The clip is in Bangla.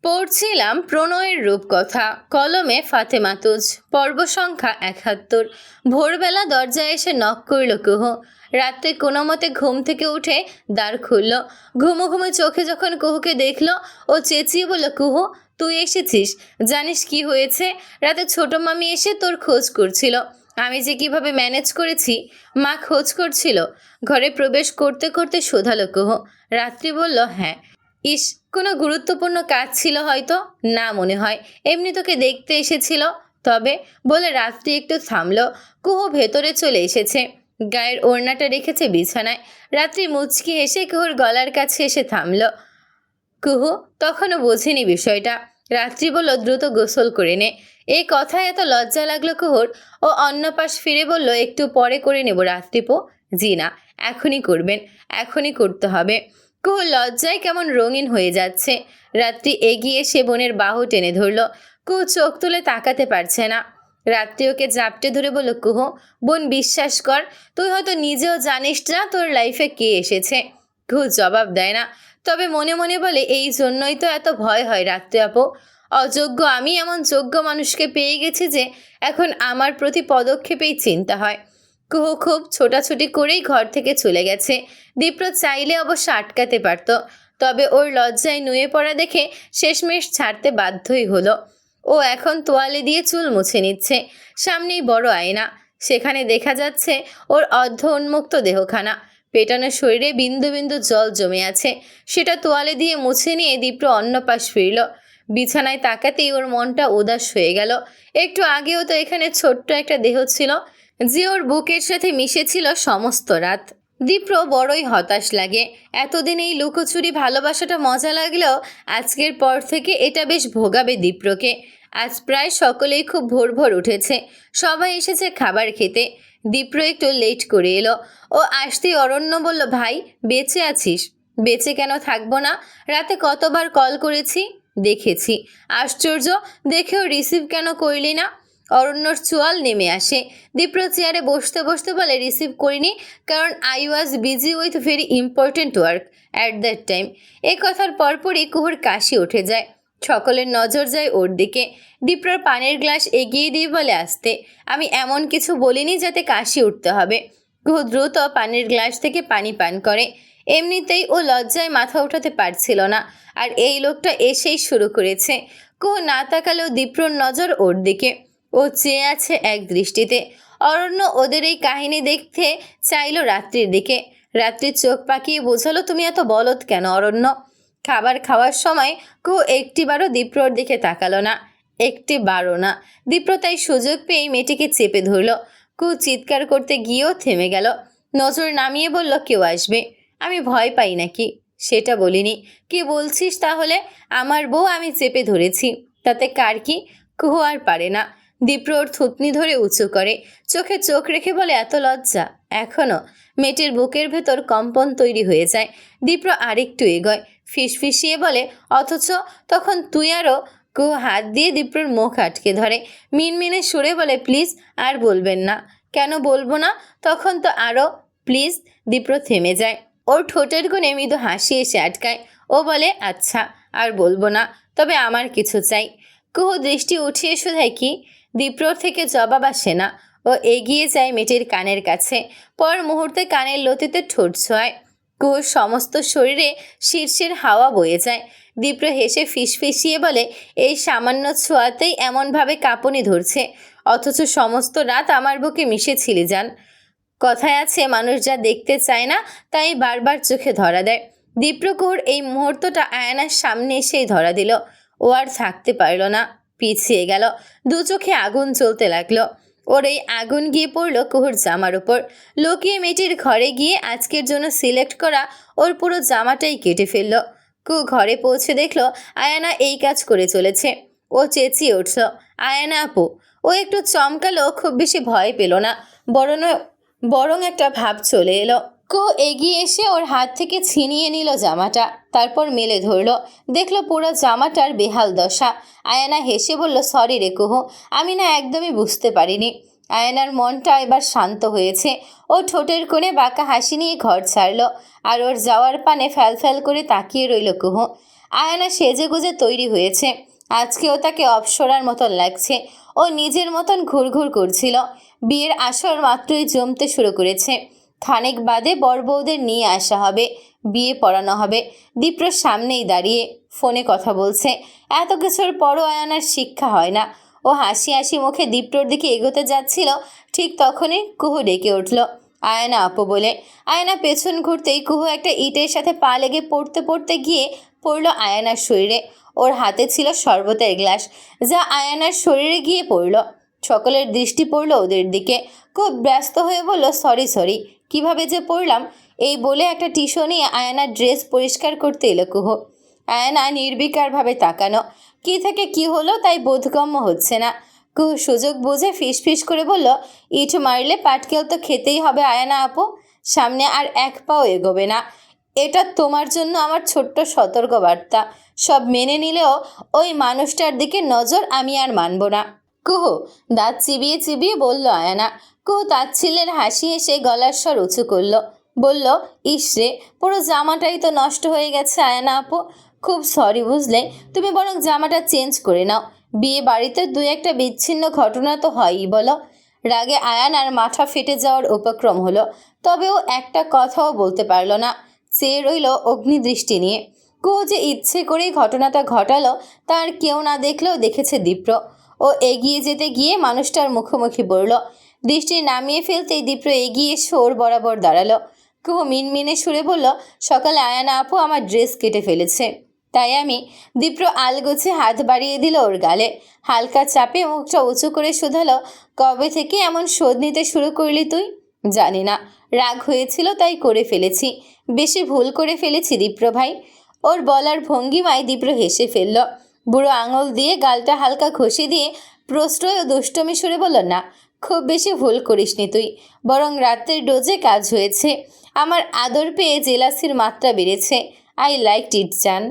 পড়ছিলাম প্রণয়ের রূপকথা, কলমে ফাতেমা তুজ, পর্ব সংখ্যা ৭১। ভোরবেলা দরজায় এসে নক করল কুহু। রাত্রে কোনো মতে ঘুম থেকে উঠে দ্বার খুলল। ঘুমো ঘুমো চোখে যখন কুহুকে দেখল, ও চেঁচিয়ে বলল, কুহু তুই এসেছিস? জানিস কি হয়েছে? রাতে ছোট মামি এসে তোর খোঁজ করছিল। আমি যে কিভাবে ম্যানেজ করেছি। মা খোঁজ করছিল। ঘরে প্রবেশ করতে করতে শোধালো কুহু। রাত্রি বলল, হ্যাঁ। ইস, কোনো গুরুত্বপূর্ণ কাজ ছিল হয়তো। না মনে হয়, এমনি তোকে দেখতে এসেছিল। তবে বলে রাত্রি একটু থামলো। কুহু ভেতরে চলে এসেছে। গায়ের ওড়নাটা রেখেছে বিছানায়। রাত্রি মুচকি হেসে কুহুর গলার কাছে এসে থামলো। কুহু তখনও বোঝেনি বিষয়টা। রাত্রি বলল, দ্রুত গোসল করে নে। এই কথায় এত লজ্জা লাগলো কুহুর। ও অন্য পাশ ফিরে বলল, একটু পরে করে নেব রাত্রিপো। জি না, এখনই করবেন, এখনই করতে হবে। কুহু লজ্জায় কেমন রঙিন হয়ে যাচ্ছে। রাত্রি এগিয়ে এসে বোনের বাহু টেনে ধরল। কুহু চোখ তুলে তাকাতে পারছে না। রাত্রি ওকে জাপটে ধরে বলল, কুহু বোন বিশ্বাস কর, তুই হয়তো নিজেও জানিস না তোর লাইফে কে এসেছে। কুহু জবাব দেয় না, তবে মনে মনে বলে, এই জন্যই তো এত ভয় হয় রাত্রি আপু। অযোগ্য আমি এমন যোগ্য মানুষকে পেয়ে গেছি যে এখন আমার প্রতি পদক্ষেপেই চিন্তা হয়। কুহু খুব ছোটাছুটি করেই ঘর থেকে চলে গেছে। দীপ্র চাইলে অবশ্য আটকাতে পারত, তবে ওর লজ্জায় নুয়ে পড়া দেখে শেষমেশ ছাড়তে বাধ্যই হলো। ও এখন তোয়ালে দিয়ে চুল মুছে নিচ্ছে। সামনেই বড় আয়না, সেখানে দেখা যাচ্ছে ওর অর্ধ উন্মুক্ত দেহখানা। পেটানো শরীরে বিন্দু বিন্দু জল জমে আছে। সেটা তোয়ালে দিয়ে মুছে নিয়ে দীপ্র অন্য পাশ ফিরল। বিছানায় তাকাতেই ওর মনটা উদাস হয়ে গেল। একটু আগেও তো এখানে ছোট্ট একটা দেহ ছিল, যে ওর বুকের সাথে মিশেছিল সমস্ত রাত। দীপ্র বড়ই হতাশ লাগে। এতদিন এই লুকোচুরি ভালোবাসাটা মজা লাগলেও আজকের পর থেকে এটা বেশ ভোগাবে দীপ্রকে। আজ প্রায় সকলেই খুব ভোর ভোর উঠেছে। সবাই এসেছে খাবার খেতে। দীপ্র একটু লেট করে এলো। ও আসতেই অরণ্য বলল, ভাই বেঁচে আছিস? বেঁচে কেন থাকবো না? রাতে কতবার কল করেছি, দেখেছি। আশ্চর্য, দেখেও রিসিভ কেন করলি না? অরণ্যর চোয়াল নেমে আসে। দীপ্র চেয়ারে বসতে বসতে বলে, রিসিভ করিনি কারণ I was busy with very important work at that time. এ কথার পরপরই কুহুর কাশি উঠে যায়। সকলের নজর যায় ওর দিকে। দীপ্রর পানির গ্লাস এগিয়ে দিয়ে বলে, আসতে, আমি এমন কিছু বলিনি যাতে কাশি উঠতে হবে। কুহু দ্রুত পানির গ্লাস থেকে পানি পান করে। এমনিতেই ও লজ্জায় মাথা উঠাতে পারছিল না, আর এই লোকটা এসেই শুরু করেছে। কুহু না তাকালেও দীপ্রর নজর ওর দিকে। ও চেয়ে আছে এক দৃষ্টিতে। অরণ্য ওদের এই কাহিনী দেখতে চাইল রাত্রির দিকে। রাত্রির চোখ পাকিয়ে বোঝালো, তুমি এত বলদ কেন অরণ্য? খাবার খাওয়ার সময় কুহু একটিবারও দীপ্রর দিকে তাকালো না। একটিবারও না। দীপ্র তাই সুযোগ পেয়ে মেয়েটিকে চেপে ধরল। কুহু চিৎকার করতে গিয়েও থেমে গেল। নজর নামিয়ে বলল, কেউ আসবে? আমি ভয় পাই নাকি? সেটা বলিনি। কি বলছিস তাহলে? আমার বউ আমি চেপে ধরেছি, তাতে কার কি? কুহু আর পারে না। দীপ্র ওর থুতনি ধরে উঁচু করে, চোখে চোখ রেখে বলে, এত লজ্জা এখনো? মেয়েটির বুকের ভেতর কম্পন তৈরি হয়ে যায়। দীপ্র আরেকটু এগোয়, ফিসফিসিয়ে বলে, অথচ তখন তুই আরও। কুহু হাত দিয়ে দীপ্রর মুখ আটকে ধরে, মিনমিনে সুরে বলে, প্লিজ আর বলবেন না। কেন বলবো না? তখন তো আরও। প্লিজ। দীপ্র থেমে যায়। ওর ঠোঁটের কোণে মৃদু হাসি এসে আটকায়। ও বলে, আচ্ছা আর বলবো না, তবে আমার কিছু চাই। কুহু দৃষ্টি উঠিয়ে শোধায়, কি? দীপ্রর থেকে জবাব আসে না। ও এগিয়ে যায় মেয়েটির কানের কাছে। পর মুহূর্তে কানের লতিতে ঠোঁট ছোঁয়ায়। কুহুর সমস্ত শরীরে শিরশির হাওয়া বয়ে যায়। দীপ্র হেসে ফিসফিসিয়ে বলে, এই সামান্য ছোঁয়াতেই এমনভাবে কাঁপুনি ধরছে, অথচ সমস্ত রাত আমার বুকে মিশেছিলি জান। কথায় আছে, মানুষ যা দেখতে চায় না তাই বারবার চোখে ধরা দেয়। দীপ্র কুহুর এই মুহূর্তটা আয়নার সামনে এসেই ধরা দিল। ও আর থাকতে পারল না, পিছিয়ে গেল। দু চোখে আগুন জ্বলতে লাগলো। ওর এই আগুন গিয়ে পড়ল কুহুর জামার উপর। লুকিয়ে মেয়েটির ঘরে গিয়ে আজকের জন্য সিলেক্ট করা ওর পুরো জামাটাই কেটে ফেলল। কুহু ঘরে পৌঁছে দেখলো আয়ানা এই কাজ করে চলেছে। ও চেঁচিয়ে উঠল, আয়ানা আপু। ও একটু চমকালো, খুব বেশি ভয় পেল না, বরং একটা ভাব চলে এলো। কুহু এগিয়ে এসে ওর হাত থেকে ছিনিয়ে নিল জামাটা, তারপর মেলে ধরল। দেখলো পুরো জামাটার বেহাল দশা। আয়ানা হেসে বলল, সরি রে কুহু, আমি না একদমই বুঝতে পারিনি। আয়ানার মনটা এবার শান্ত হয়েছে। ও ঠোঁটের কোণে বাঁকা হাসি নিয়ে ঘর ছাড়ল, আর ওর যাওয়ার পানে ফ্যাল ফ্যাল করে তাকিয়ে রইল কুহু। আয়ানা সেজেগুজে তৈরি হয়েছে। আজকেও তাকে অপ্সরার মতন লাগছে। ও নিজের মতন ঘুরঘুর করছিল। বিয়ের আসর মাত্রই জমতে শুরু করেছে। খানিক বাদে বর বউদের নিয়ে আসা হবে, বিয়ে পড়ানো হবে। দীপ্র সামনেই দাঁড়িয়ে ফোনে কথা বলছে। এত কিছুর পরও আয়ানার শিক্ষা হয় না। ও হাসি হাসি মুখে দীপ্রর দিকে এগোতে যাচ্ছিল, ঠিক তখনই কুহু ডেকে উঠল, আয়ানা আপু বলে। আয়ানা পেছন ঘুরতেই কুহু একটা ইটের সাথে পা লেগে পড়তে পড়তে গিয়ে পড়ল আয়ানার শরীরে। ওর হাতে ছিল শরবতের গ্লাস, যা আয়ানার শরীরে গিয়ে পড়ল। সকলের দৃষ্টি পড়ল ওদের দিকে। খুব ব্যস্ত হয়ে বলল, সরি সরি, কিভাবে যে পড়লাম। এই বলে একটা টিস্যু নিয়ে আয়ানার ড্রেস পরিষ্কার করতে এলো কুহু। আয়ানা নির্বিকারভাবে তাকানো। কি থেকে কি হলো তাই বোধগম্য হচ্ছে না। কুহু সুযোগ বুঝে ফিস করে বলল, ইট মারলে পাটকেল তো খেতেই হবে আয়ানা আপু। সামনে আর এক পাও এগোবে না। এটা তোমার জন্য আমার ছোট্ট সতর্কবার্তা। সব মেনে নিলেও ওই মানুষটার দিকে নজর আমি আর মানব না। কুহু, দাঁত চিবিয়ে চিবিয়ে বলল আয়ানা। কুহু তাচ্ছিল্যের হাসি হেসে গলার স্বর উঁচু করল, বলল, ইসরে, পুরো জামাটাই তো নষ্ট হয়ে গেছে আয়ানা আপু। খুব সরি বুঝলে, তুমি বরং জামাটা চেঞ্জ করে নাও। বিয়ে বাড়িতে দুই একটা বিচ্ছিন্ন ঘটনা তো হয়ই বলো। রাগে আয়ানার মাথা ফেটে যাওয়ার উপক্রম হলো, তবেও একটা কথাও বলতে পারল না। চেয়ে রইল অগ্নিদৃষ্টি নিয়ে। কুহু যে ইচ্ছে করেই ঘটনাটা ঘটালো তার কেউ না দেখলেও দেখেছে দীপ্র। ও এগিয়ে যেতে গিয়ে মানুষটার মুখোমুখি পড়ল। দৃষ্টি নামিয়ে ফেলতেই দীপ্র এগিয়ে এসে ওর বরাবর দাঁড়ালো। কুহু মিনমিনে সুরে বলল, সকালে আয়ানা আপু আমার ড্রেস কেটে ফেলেছে, তাই আমি। দীপ্র আলগোছে হাত বাড়িয়ে দিল ওর গালে। হালকা চাপে মুখটা উঁচু করে শুধালো, কবে থেকে এমন শোধ নিতে শুরু করলি তুই? জানি না, রাগ হয়েছিল তাই করে ফেলেছি। বেশি ভুল করে ফেলেছি দীপ্র ভাই। ওর বলার ভঙ্গিমায় দীপ্র হেসে ফেলল। বুড়ো আঙুল দিয়ে গালটা হালকা ঘষে দিয়ে প্রশ্রয় ও দুষ্টমি সুরে বলল, না, খুব বেশি ভুল করিসনি তুই, বরং রাতের ডোজে কাজ হয়েছে। আমার আদর পেয়ে জেলাসির মাত্রা বেড়েছে। আই লাইক ইট জান।